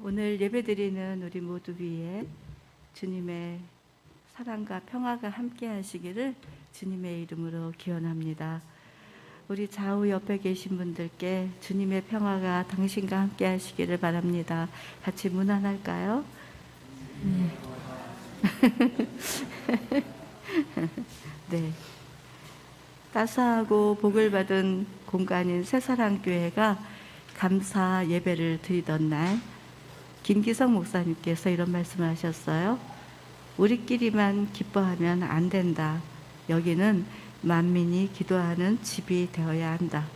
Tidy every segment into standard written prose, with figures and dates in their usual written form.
오늘 예배드리는 우리 모두 위에 주님의 사랑과 평화가 함께 하시기를 주님의 이름으로 기원합니다. 우리 좌우 옆에 계신 분들께 주님의 평화가 당신과 함께 하시기를 바랍니다. 같이 문안할까요? 네. 네. 따스하고 복을 받은 공간인 새사랑교회가 감사 예배를 드리던 날 김기성 목사님께서 이런 말씀을 하셨어요. 우리끼리만 기뻐하면 안 된다. 여기는 만민이 기도하는 집이 되어야 한다.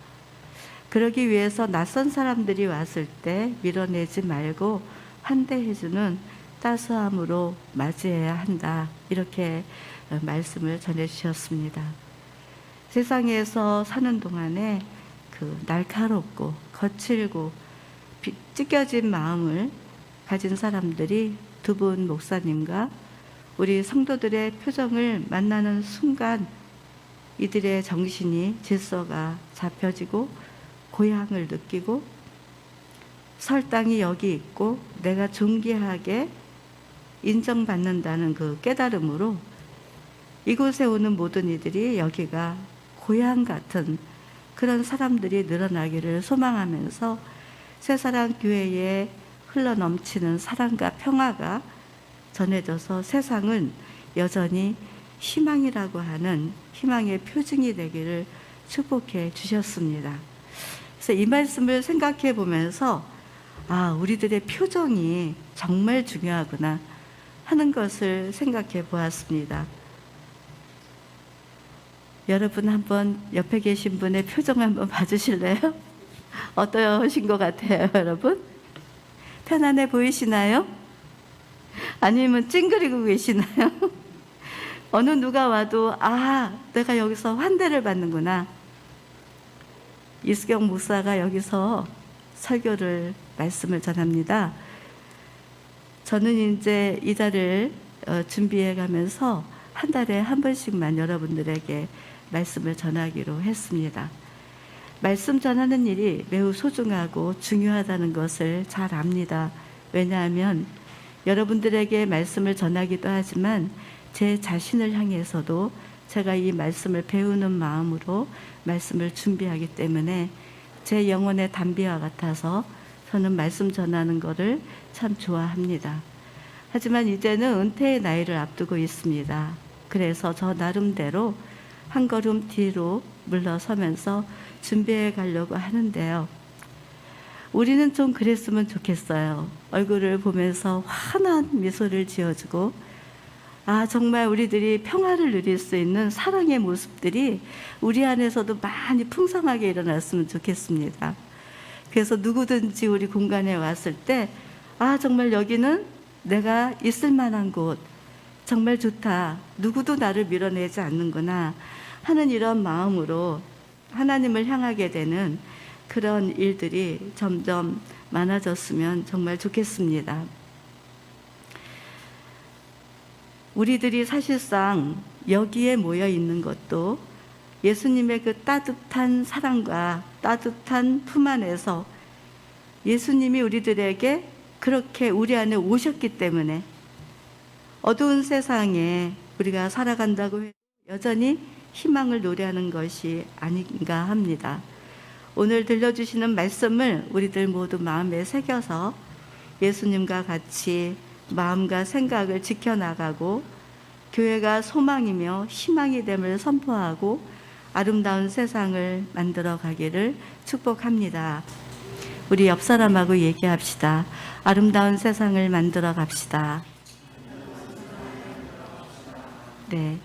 그러기 위해서 낯선 사람들이 왔을 때 밀어내지 말고 환대해주는 따스함으로 맞이해야 한다. 이렇게 말씀을 전해주셨습니다. 세상에서 사는 동안에 그 날카롭고 거칠고 찢겨진 마음을 가진 사람들이 두 분 목사님과 우리 성도들의 표정을 만나는 순간 이들의 정신이 질서가 잡혀지고 고향을 느끼고 설 땅이 여기 있고 내가 존귀하게 인정받는다는 그 깨달음으로 이곳에 오는 모든 이들이 여기가 고향 같은 그런 사람들이 늘어나기를 소망하면서 새사랑교회에 흘러넘치는 사랑과 평화가 전해져서 세상은 여전히 희망이라고 하는 희망의 표징이 되기를 축복해 주셨습니다. 그래서 이 말씀을 생각해 보면서 우리들의 표정이 정말 중요하구나 하는 것을 생각해 보았습니다. 여러분 한번 옆에 계신 분의 표정 한번 봐주실래요? 어떠신 것 같아요, 여러분? 편안해 보이시나요? 아니면 찡그리고 계시나요? 어느 누가 와도 내가 여기서 환대를 받는구나. 이수경 목사가 여기서 설교를 말씀을 전합니다. 저는 이제 이달을 준비해 가면서 한 달에 한 번씩만 여러분들에게 말씀을 전하기로 했습니다. 말씀 전하는 일이 매우 소중하고 중요하다는 것을 잘 압니다. 왜냐하면 여러분들에게 말씀을 전하기도 하지만 제 자신을 향해서도 제가 이 말씀을 배우는 마음으로 말씀을 준비하기 때문에 제 영혼의 담비와 같아서 저는 말씀 전하는 것을 참 좋아합니다. 하지만 이제는 은퇴의 나이를 앞두고 있습니다. 그래서 저 나름대로 한 걸음 뒤로 물러서면서 준비해 가려고 하는데요. 우리는 좀 그랬으면 좋겠어요. 얼굴을 보면서 환한 미소를 지어주고 정말 우리들이 평화를 누릴 수 있는 사랑의 모습들이 우리 안에서도 많이 풍성하게 일어났으면 좋겠습니다. 그래서 누구든지 우리 공간에 왔을 때 정말 여기는 내가 있을 만한 곳, 정말 좋다. 누구도 나를 밀어내지 않는구나 하는 이런 마음으로 하나님을 향하게 되는 그런 일들이 점점 많아졌으면 정말 좋겠습니다. 우리들이 사실상 여기에 모여 있는 것도 예수님의 그 따뜻한 사랑과 따뜻한 품 안에서 예수님이 우리들에게 그렇게 우리 안에 오셨기 때문에 어두운 세상에 우리가 살아간다고 해도 여전히 희망을 노래하는 것이 아닌가 합니다. 오늘 들려주시는 말씀을 우리들 모두 마음에 새겨서 예수님과 같이 마음과 생각을 지켜나가고 교회가 소망이며 희망이 됨을 선포하고 아름다운 세상을 만들어 가기를 축복합니다. 우리 옆 사람하고 얘기합시다. 아름다운 세상을 만들어 갑시다. 네.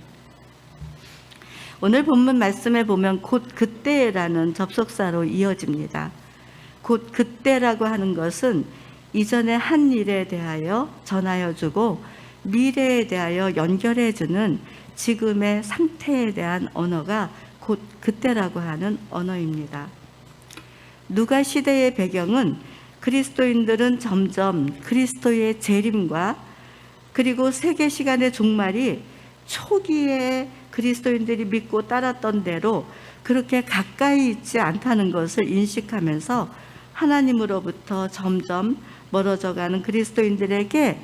오늘 본문 말씀에 보면 곧 그때라는 접속사로 이어집니다. 곧 그때라고 하는 것은 이전에 한 일에 대하여 전하여 주고 미래에 대하여 연결해 주는 지금의 상태에 대한 언어가 곧 그때라고 하는 언어입니다. 누가 시대의 배경은 그리스도인들은 점점 그리스도의 재림과 그리고 세계 시간의 종말이 초기에 그리스도인들이 믿고 따랐던 대로 그렇게 가까이 있지 않다는 것을 인식하면서 하나님으로부터 점점 멀어져가는 그리스도인들에게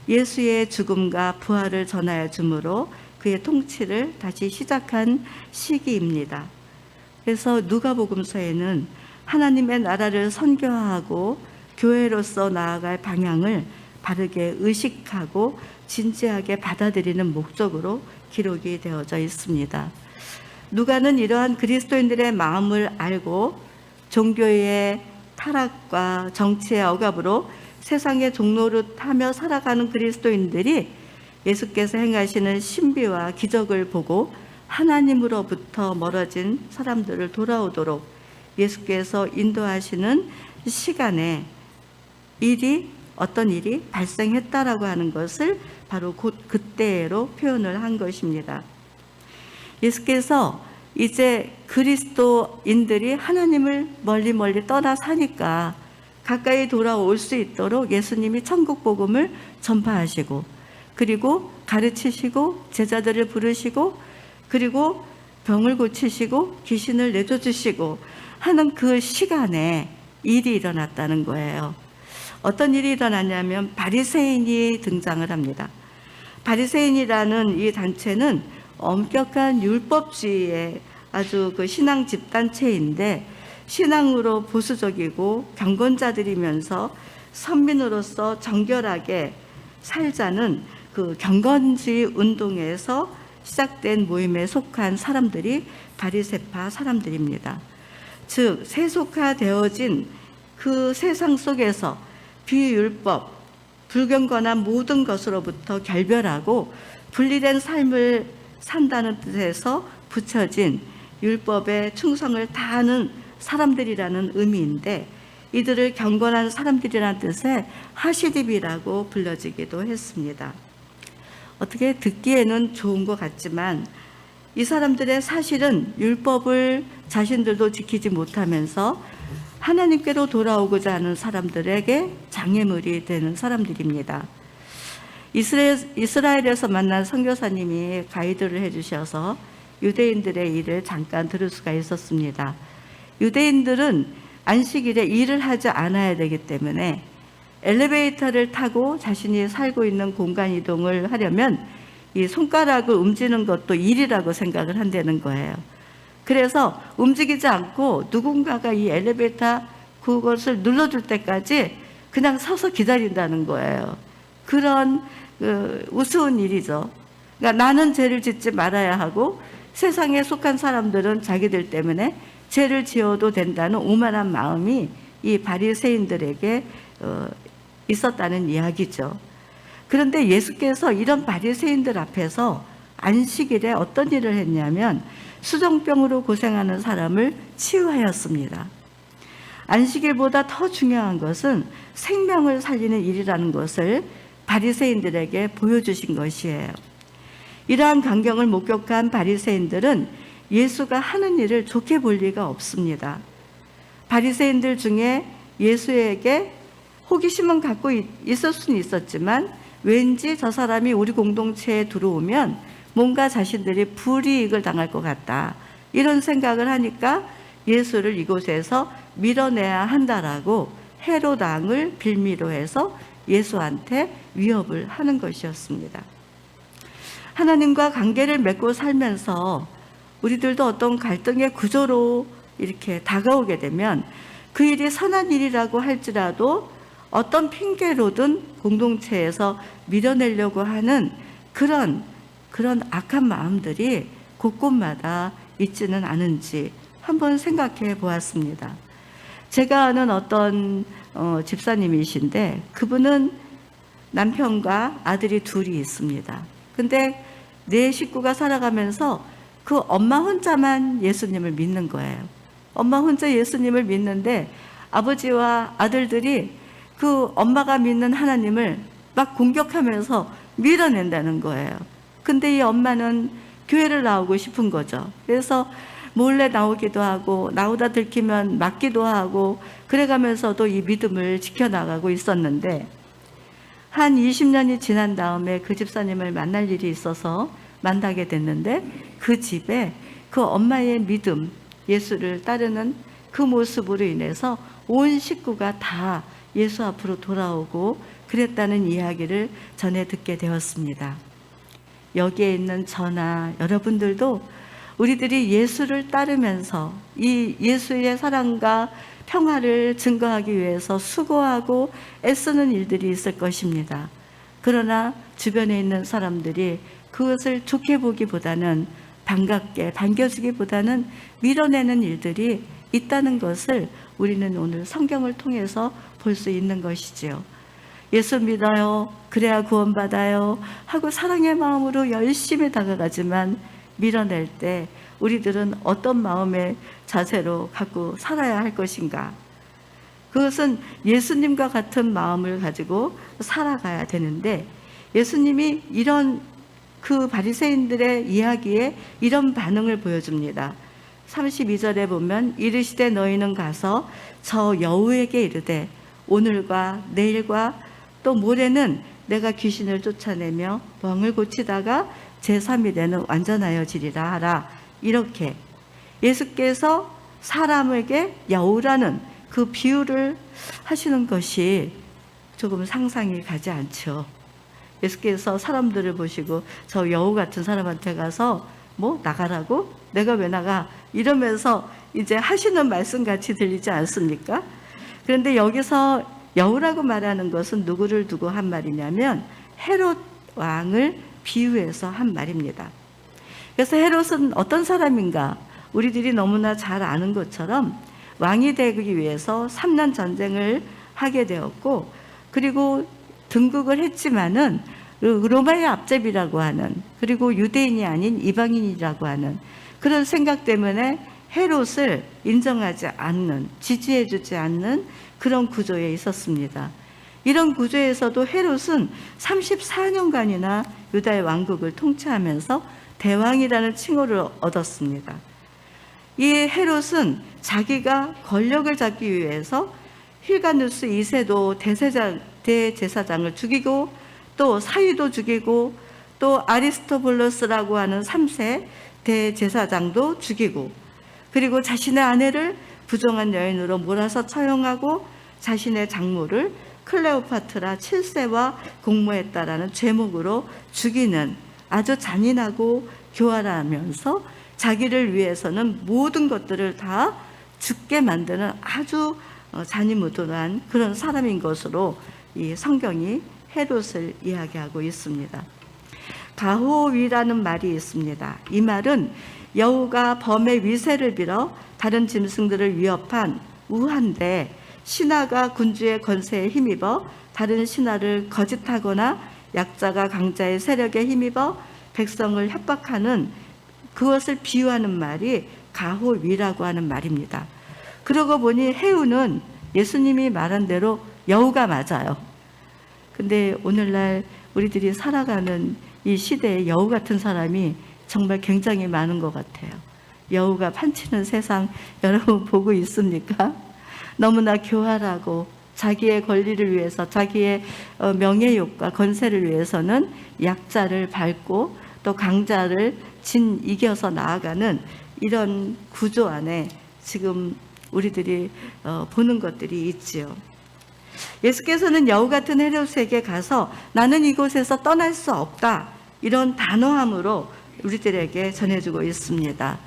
예수의 죽음과 부활을 전하여 주므로 그의 통치를 다시 시작한 시기입니다. 그래서 누가복음서에는 하나님의 나라를 선교하고 교회로서 나아갈 방향을 바르게 의식하고 진지하게 받아들이는 목적으로 기록이 되어져 있습니다. 누가는 이러한 그리스도인들의 마음을 알고 종교의 타락과 정치의 억압으로 세상의 종노릇하며 살아가는 그리스도인들이 예수께서 행하시는 신비와 기적을 보고 하나님으로부터 멀어진 사람들을 돌아오도록 예수께서 인도하시는 시간에 어떤 일이 발생했다라고 하는 것을 바로 곧 그때로 표현을 한 것입니다. 예수께서 이제 그리스도인들이 하나님을 멀리 떠나 사니까 가까이 돌아올 수 있도록 예수님이 천국 복음을 전파하시고, 그리고 가르치시고, 제자들을 부르시고, 그리고 병을 고치시고 귀신을 내쫓으시고 하는 그 시간에 일이 일어났다는 거예요. 어떤 일이 일어났냐면 바리새인이 등장을 합니다. 바리새인이라는 이 단체는 엄격한 율법주의의 아주 그 신앙 집단체인데, 신앙으로 보수적이고 경건자들이면서 선민으로서 정결하게 살자는 그 경건주의 운동에서 시작된 모임에 속한 사람들이 바리새파 사람들입니다. 즉 세속화되어진 그 세상 속에서 비율법, 불경건한 모든 것으로부터 결별하고 분리된 삶을 산다는 뜻에서 붙여진 율법에 충성을 다하는 사람들이라는 의미인데, 이들을 경건한 사람들이라는 뜻의 하시딥이라고 불려지기도 했습니다. 어떻게 듣기에는 좋은 것 같지만 이 사람들의 사실은 율법을 자신들도 지키지 못하면서 하나님께로 돌아오고자 하는 사람들에게 장애물이 되는 사람들입니다. 이스라엘에서 만난 선교사님이 가이드를 해주셔서 유대인들의 일을 잠깐 들을 수가 있었습니다. 유대인들은 안식일에 일을 하지 않아야 되기 때문에 엘리베이터를 타고 자신이 살고 있는 공간 이동을 하려면 이 손가락을 움직이는 것도 일이라고 생각을 한다는 거예요. 그래서 움직이지 않고 누군가가 이 엘리베이터 그것을 눌러줄 때까지 그냥 서서 기다린다는 거예요. 그런 우스운 일이죠. 그러니까 나는 죄를 짓지 말아야 하고 세상에 속한 사람들은 자기들 때문에 죄를 지어도 된다는 오만한 마음이 이 바리새인들에게 있었다는 이야기죠. 그런데 예수께서 이런 바리새인들 앞에서 안식일에 어떤 일을 했냐면 수정병으로 고생하는 사람을 치유하였습니다. 안식일보다 더 중요한 것은 생명을 살리는 일이라는 것을 바리새인들에게 보여주신 것이에요. 이러한 광경을 목격한 바리새인들은 예수가 하는 일을 좋게 볼 리가 없습니다. 바리새인들 중에 예수에게 호기심은 갖고 있을 수는 있었지만 왠지 저 사람이 우리 공동체에 들어오면 뭔가 자신들이 불이익을 당할 것 같다, 이런 생각을 하니까 예수를 이곳에서 밀어내야 한다라고 헤롯 왕을 빌미로 해서 예수한테 위협을 하는 것이었습니다. 하나님과 관계를 맺고 살면서 우리들도 어떤 갈등의 구조로 이렇게 다가오게 되면 그 일이 선한 일이라고 할지라도 어떤 핑계로든 공동체에서 밀어내려고 하는 그런 악한 마음들이 곳곳마다 있지는 않은지 한번 생각해 보았습니다. 제가 아는 어떤 집사님이신데 그분은 남편과 아들이 둘이 있습니다. 근데 네 식구가 살아가면서 그 엄마 혼자만 예수님을 믿는 거예요. 엄마 혼자 예수님을 믿는데 아버지와 아들들이 그 엄마가 믿는 하나님을 막 공격하면서 밀어낸다는 거예요. 근데 이 엄마는 교회를 나오고 싶은 거죠. 그래서 몰래 나오기도 하고 나오다 들키면 맞기도 하고 그래가면서도 이 믿음을 지켜나가고 있었는데, 한 20년이 지난 다음에 그 집사님을 만날 일이 있어서 만나게 됐는데 그 집에 그 엄마의 믿음, 예수를 따르는 그 모습으로 인해서 온 식구가 다 예수 앞으로 돌아오고 그랬다는 이야기를 전해 듣게 되었습니다. 여기에 있는 저나 여러분들도 우리들이 예수를 따르면서 이 예수의 사랑과 평화를 증거하기 위해서 수고하고 애쓰는 일들이 있을 것입니다. 그러나 주변에 있는 사람들이 그것을 좋게 보기보다는 반갑게 반겨주기보다는 밀어내는 일들이 있다는 것을 우리는 오늘 성경을 통해서 볼 수 있는 것이지요. 예수 믿어요, 그래야 구원받아요 하고 사랑의 마음으로 열심히 다가가지만 밀어낼 때 우리들은 어떤 마음의 자세로 갖고 살아야 할 것인가? 그것은 예수님과 같은 마음을 가지고 살아가야 되는데, 예수님이 이런 그 바리새인들의 이야기에 이런 반응을 보여줍니다. 32절에 보면 이르시되 너희는 가서 저 여우에게 이르되 오늘과 내일과 또 모레는 내가 귀신을 쫓아내며 병을 고치다가 제3일에는 완전하여지리라 하라. 이렇게 예수께서 사람에게 여우라는 그 비유를 하시는 것이 조금 상상이 가지 않죠. 예수께서 사람들을 보시고 저 여우 같은 사람한테 가서 뭐 나가라고? 내가 왜 나가? 이러면서 이제 하시는 말씀 같이 들리지 않습니까? 그런데 여기서 여우라고 말하는 것은 누구를 두고 한 말이냐면 헤롯 왕을 비유해서 한 말입니다. 그래서 헤롯은 어떤 사람인가? 우리들이 너무나 잘 아는 것처럼 왕이 되기 위해서 3년 전쟁을 하게 되었고, 그리고 등극을 했지만은 로마의 앞제비라고 하는, 그리고 유대인이 아닌 이방인이라고 하는 그런 생각 때문에 헤롯을 인정하지 않는, 지지해주지 않는 그런 구조에 있었습니다. 이런 구조에서도 헤롯은 34년간이나 유다의 왕국을 통치하면서 대왕이라는 칭호를 얻었습니다. 이 헤롯은 자기가 권력을 잡기 위해서 힐가누스 2세도 대제사장을 죽이고 또 사위도 죽이고 또 아리스토블로스라고 하는 3세 대제사장도 죽이고, 그리고 자신의 아내를 부정한 여인으로 몰아서 처형하고 자신의 장모를 클레오파트라 7세와 공모했다라는 죄목으로 죽이는 아주 잔인하고 교활하면서 자기를 위해서는 모든 것들을 다 죽게 만드는 아주 잔인무도한 그런 사람인 것으로 이 성경이 헤롯을 이야기하고 있습니다. 가호위라는 말이 있습니다. 이 말은 여우가 범의 위세를 빌어 다른 짐승들을 위협한 우한데, 신하가 군주의 권세에 힘입어 다른 신하를 거짓하거나 약자가 강자의 세력에 힘입어 백성을 협박하는 그것을 비유하는 말이 가호위라고 하는 말입니다. 그러고 보니 해우는 예수님이 말한 대로 여우가 맞아요. 근데 오늘날 우리들이 살아가는 이 시대에 여우 같은 사람이 정말 굉장히 많은 것 같아요. 여우가 판치는 세상 여러분 보고 있습니까? 너무나 교활하고 자기의 권리를 위해서, 자기의 명예욕과 건세를 위해서는 약자를 밟고 또 강자를 이겨서 나아가는 이런 구조 안에 지금 우리들이 보는 것들이 있지요. 예수께서는 여우 같은 헤롯에게 가서 나는 이곳에서 떠날 수 없다, 이런 단호함으로 우리들에게 전해주고 있습니다.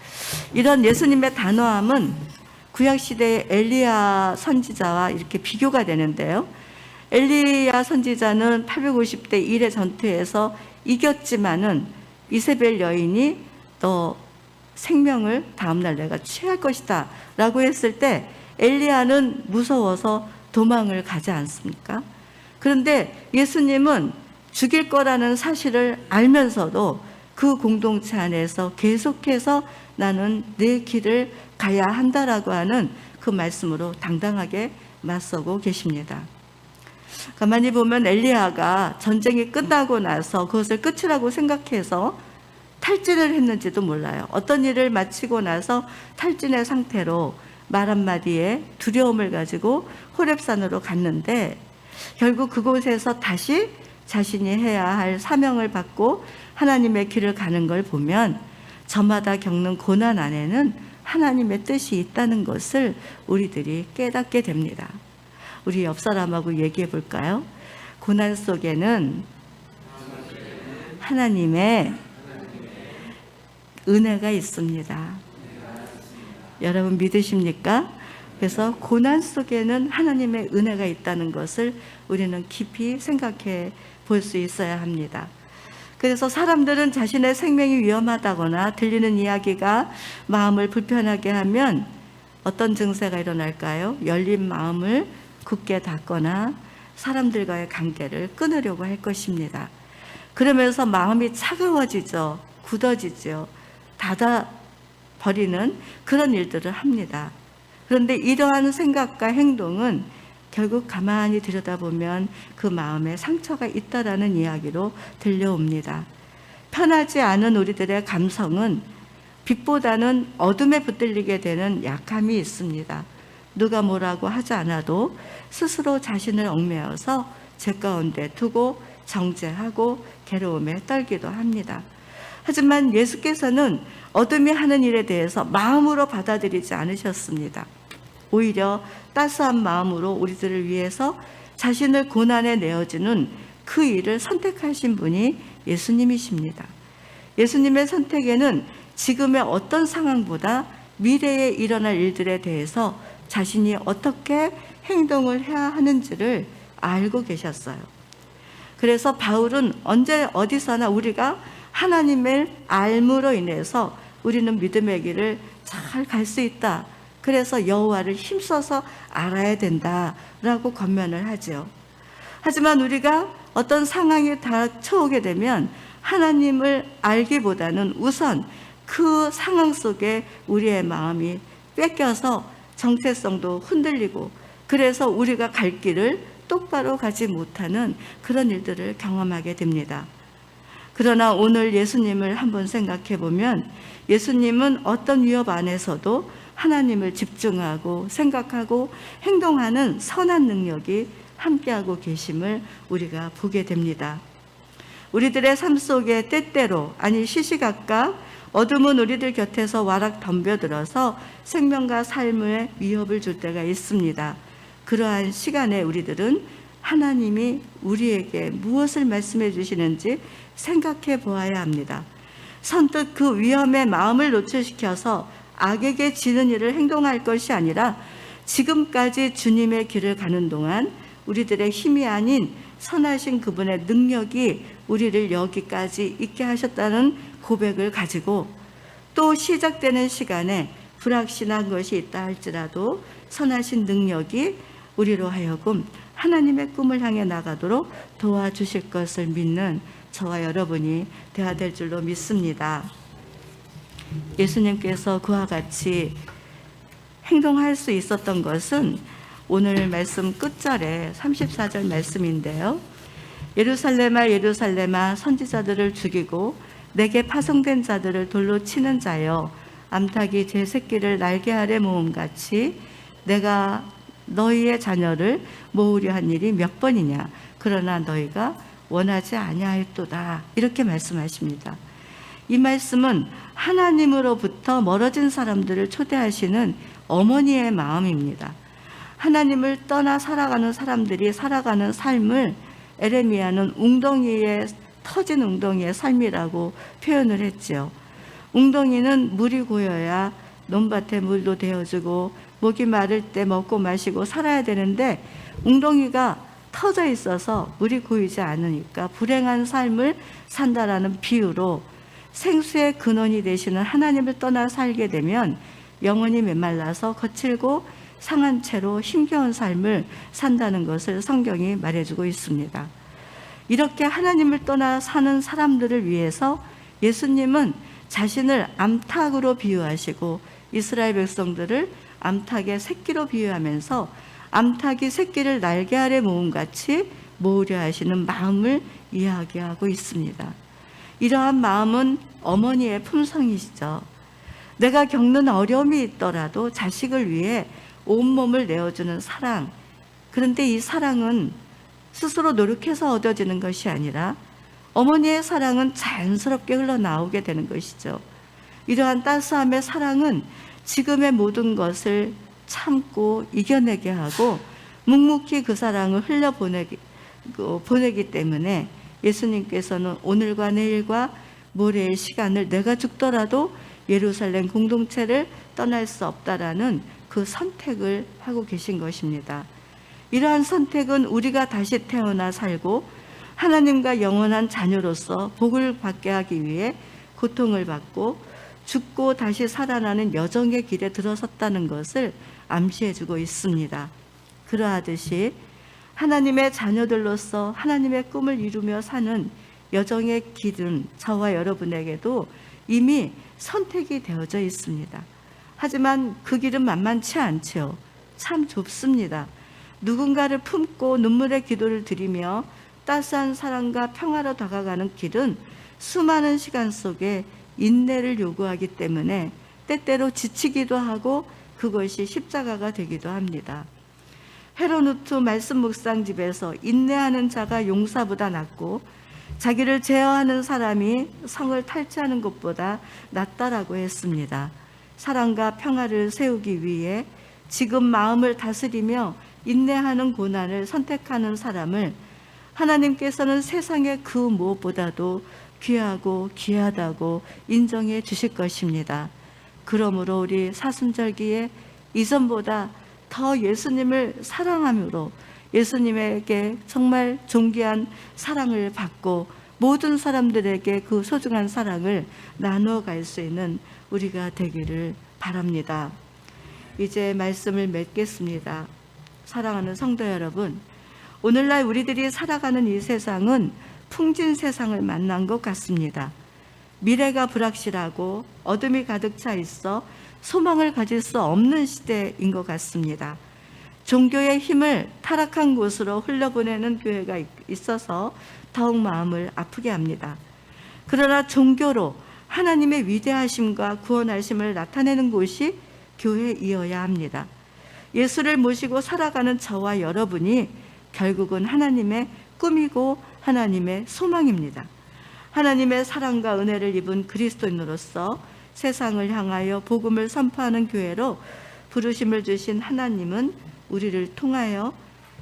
이런 예수님의 단호함은 구약시대의 엘리야 선지자와 이렇게 비교가 되는데요. 엘리야 선지자는 850대 1의 전투에서 이겼지만은 이세벨 여인이 너 생명을 다음날 내가 취할 것이다 라고 했을 때 엘리야는 무서워서 도망을 가지 않습니까? 그런데 예수님은 죽일 거라는 사실을 알면서도 그 공동체 안에서 계속해서 나는 내 길을 가야 한다라고 하는 그 말씀으로 당당하게 맞서고 계십니다. 가만히 보면 엘리야가 전쟁이 끝나고 나서 그것을 끝이라고 생각해서 탈진을 했는지도 몰라요. 어떤 일을 마치고 나서 탈진의 상태로 말 한마디에 두려움을 가지고 호렙산으로 갔는데, 결국 그곳에서 다시 자신이 해야 할 사명을 받고 하나님의 길을 가는 걸 보면 저마다 겪는 고난 안에는 하나님의 뜻이 있다는 것을 우리들이 깨닫게 됩니다. 우리 옆 사람하고 얘기해 볼까요? 고난 속에는 하나님의 은혜가 있습니다. 여러분 믿으십니까? 그래서 고난 속에는 하나님의 은혜가 있다는 것을 우리는 깊이 생각해 볼 수 있어야 합니다. 그래서 사람들은 자신의 생명이 위험하다거나 들리는 이야기가 마음을 불편하게 하면 어떤 증세가 일어날까요? 열린 마음을 굳게 닫거나 사람들과의 관계를 끊으려고 할 것입니다. 그러면서 마음이 차가워지죠. 굳어지죠. 닫아버리는 그런 일들을 합니다. 그런데 이러한 생각과 행동은 결국 가만히 들여다보면 그 마음에 상처가 있다라는 이야기로 들려옵니다. 편하지 않은 우리들의 감성은 빛보다는 어둠에 붙들리게 되는 약함이 있습니다. 누가 뭐라고 하지 않아도 스스로 자신을 얽매여서 제 가운데 두고 정죄하고 괴로움에 떨기도 합니다. 하지만 예수께서는 어둠이 하는 일에 대해서 마음으로 받아들이지 않으셨습니다. 오히려 따스한 마음으로 우리들을 위해서 자신을 고난에 내어주는 그 일을 선택하신 분이 예수님이십니다. 예수님의 선택에는 지금의 어떤 상황보다 미래에 일어날 일들에 대해서 자신이 어떻게 행동을 해야 하는지를 알고 계셨어요. 그래서 바울은 언제 어디서나 우리가 하나님을 알므로 인해서 우리는 믿음의 길을 잘 갈 수 있다. 그래서 여호와를 힘써서 알아야 된다라고 권면을 하죠. 하지만 우리가 어떤 상황이 닥쳐오게 되면 하나님을 알기보다는 우선 그 상황 속에 우리의 마음이 뺏겨서 정체성도 흔들리고 그래서 우리가 갈 길을 똑바로 가지 못하는 그런 일들을 경험하게 됩니다. 그러나 오늘 예수님을 한번 생각해 보면 예수님은 어떤 위협 안에서도 하나님을 집중하고 생각하고 행동하는 선한 능력이 함께하고 계심을 우리가 보게 됩니다. 우리들의 삶 속에 때때로 아니 시시각각 어둠은 우리들 곁에서 와락 덤벼들어서 생명과 삶에 위협을 줄 때가 있습니다. 그러한 시간에 우리들은 하나님이 우리에게 무엇을 말씀해 주시는지 생각해 보아야 합니다. 선뜻 그 위험의 마음을 노출시켜서 악에게 지는 일을 행동할 것이 아니라 지금까지 주님의 길을 가는 동안 우리들의 힘이 아닌 선하신 그분의 능력이 우리를 여기까지 있게 하셨다는 고백을 가지고 또 시작되는 시간에 불확실한 것이 있다 할지라도 선하신 능력이 우리로 하여금 하나님의 꿈을 향해 나가도록 도와주실 것을 믿는 저와 여러분이 되어야 될 줄로 믿습니다. 예수님께서 그와 같이 행동할 수 있었던 것은 오늘 말씀 끝절에 34절 말씀인데요. 예루살렘아 예루살렘아 선지자들을 죽이고 내게 파송된 자들을 돌로 치는 자여 암탉이 제 새끼를 날개 아래 모음같이 내가 너희의 자녀를 모으려 한 일이 몇 번이냐 그러나 너희가 원하지 아니하였도다 이렇게 말씀하십니다. 이 말씀은 하나님으로부터 멀어진 사람들을 초대하시는 어머니의 마음입니다. 하나님을 떠나 살아가는 사람들이 살아가는 삶을 에레미야는 터진 웅덩이의 삶이라고 표현을 했죠. 웅덩이는 물이 고여야 논밭에 물도 데워주고 목이 마를 때 먹고 마시고 살아야 되는데 웅덩이가 터져 있어서 물이 고이지 않으니까 불행한 삶을 산다라는 비유로 생수의 근원이 되시는 하나님을 떠나 살게 되면 영혼이 메말라서 거칠고 상한 채로 힘겨운 삶을 산다는 것을 성경이 말해주고 있습니다. 이렇게 하나님을 떠나 사는 사람들을 위해서 예수님은 자신을 암탉으로 비유하시고 이스라엘 백성들을 암탉의 새끼로 비유하면서 암탉이 새끼를 날개 아래 모음같이 모으려 하시는 마음을 이야기하고 있습니다. 이러한 마음은 어머니의 품성이시죠. 내가 겪는 어려움이 있더라도 자식을 위해 온몸을 내어주는 사랑. 그런데 이 사랑은 스스로 노력해서 얻어지는 것이 아니라 어머니의 사랑은 자연스럽게 흘러나오게 되는 것이죠. 이러한 따스함의 사랑은 지금의 모든 것을 참고 이겨내게 하고 묵묵히 그 사랑을 보내기 때문에 예수님께서는 오늘과 내일과 모레의 시간을 내가 죽더라도 예루살렘 공동체를 떠날 수 없다라는 그 선택을 하고 계신 것입니다. 이러한 선택은 우리가 다시 태어나 살고 하나님과 영원한 자녀로서 복을 받게 하기 위해 고통을 받고 죽고 다시 살아나는 여정의 길에 들어섰다는 것을 암시해주고 있습니다. 그러하듯이 하나님의 자녀들로서 하나님의 꿈을 이루며 사는 여정의 길은 저와 여러분에게도 이미 선택이 되어져 있습니다. 하지만 그 길은 만만치 않죠. 참 좁습니다. 누군가를 품고 눈물의 기도를 드리며 따스한 사랑과 평화로 다가가는 길은 수많은 시간 속에 인내를 요구하기 때문에 때때로 지치기도 하고 그것이 십자가가 되기도 합니다. 헤로누트 말씀 묵상집에서 인내하는 자가 용사보다 낫고 자기를 제어하는 사람이 성을 탈취하는 것보다 낫다라고 했습니다. 사랑과 평화를 세우기 위해 지금 마음을 다스리며 인내하는 고난을 선택하는 사람을 하나님께서는 세상의 그 무엇보다도 귀하고 귀하다고 인정해 주실 것입니다. 그러므로 우리 사순절기에 이전보다 더 예수님을 사랑함으로 예수님에게 정말 존귀한 사랑을 받고 모든 사람들에게 그 소중한 사랑을 나누어 갈 수 있는 우리가 되기를 바랍니다. 이제 말씀을 맺겠습니다. 사랑하는 성도 여러분, 오늘날 우리들이 살아가는 이 세상은 풍진 세상을 만난 것 같습니다. 미래가 불확실하고 어둠이 가득 차 있어 소망을 가질 수 없는 시대인 것 같습니다. 종교의 힘을 타락한 곳으로 흘려보내는 교회가 있어서 더욱 마음을 아프게 합니다. 그러나 종교로 하나님의 위대하심과 구원하심을 나타내는 곳이 교회이어야 합니다. 예수를 모시고 살아가는 저와 여러분이 결국은 하나님의 꿈이고 하나님의 소망입니다. 하나님의 사랑과 은혜를 입은 그리스도인으로서 세상을 향하여 복음을 선포하는 교회로 부르심을 주신 하나님은 우리를 통하여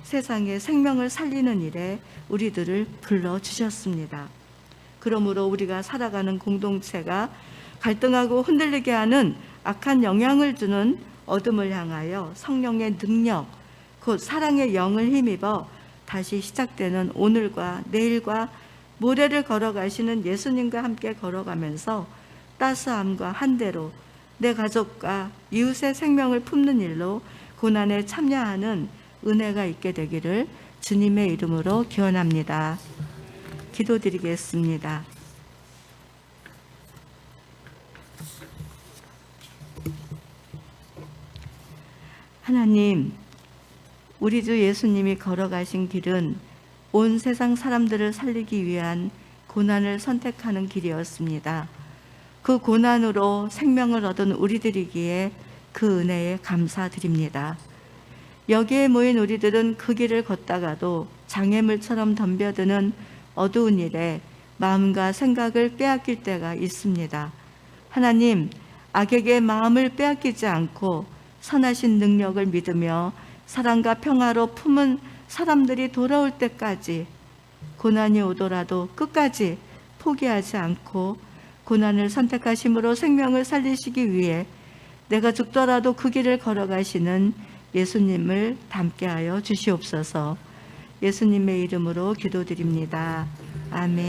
세상의 생명을 살리는 일에 우리들을 불러주셨습니다. 그러므로 우리가 살아가는 공동체가 갈등하고 흔들리게 하는 악한 영향을 주는 어둠을 향하여 성령의 능력, 곧 사랑의 영을 힘입어 다시 시작되는 오늘과 내일과 모레를 걸어가시는 예수님과 함께 걸어가면서 따스함과 한대로 내 가족과 이웃의 생명을 품는 일로 고난에 참여하는 은혜가 있게 되기를 주님의 이름으로 기원합니다. 기도드리겠습니다. 하나님, 우리 주 예수님이 걸어가신 길은 온 세상 사람들을 살리기 위한 고난을 선택하는 길이었습니다. 그 고난으로 생명을 얻은 우리들이기에 그 은혜에 감사드립니다. 여기에 모인 우리들은 그 길을 걷다가도 장애물처럼 덤벼드는 어두운 일에 마음과 생각을 빼앗길 때가 있습니다. 하나님, 악에게 마음을 빼앗기지 않고 선하신 능력을 믿으며 사랑과 평화로 품은 사람들이 돌아올 때까지 고난이 오더라도 끝까지 포기하지 않고 고난을 선택하심으로 생명을 살리시기 위해 내가 죽더라도 그 길을 걸어가시는 예수님을 닮게 하여 주시옵소서. 예수님의 이름으로 기도드립니다. 아멘.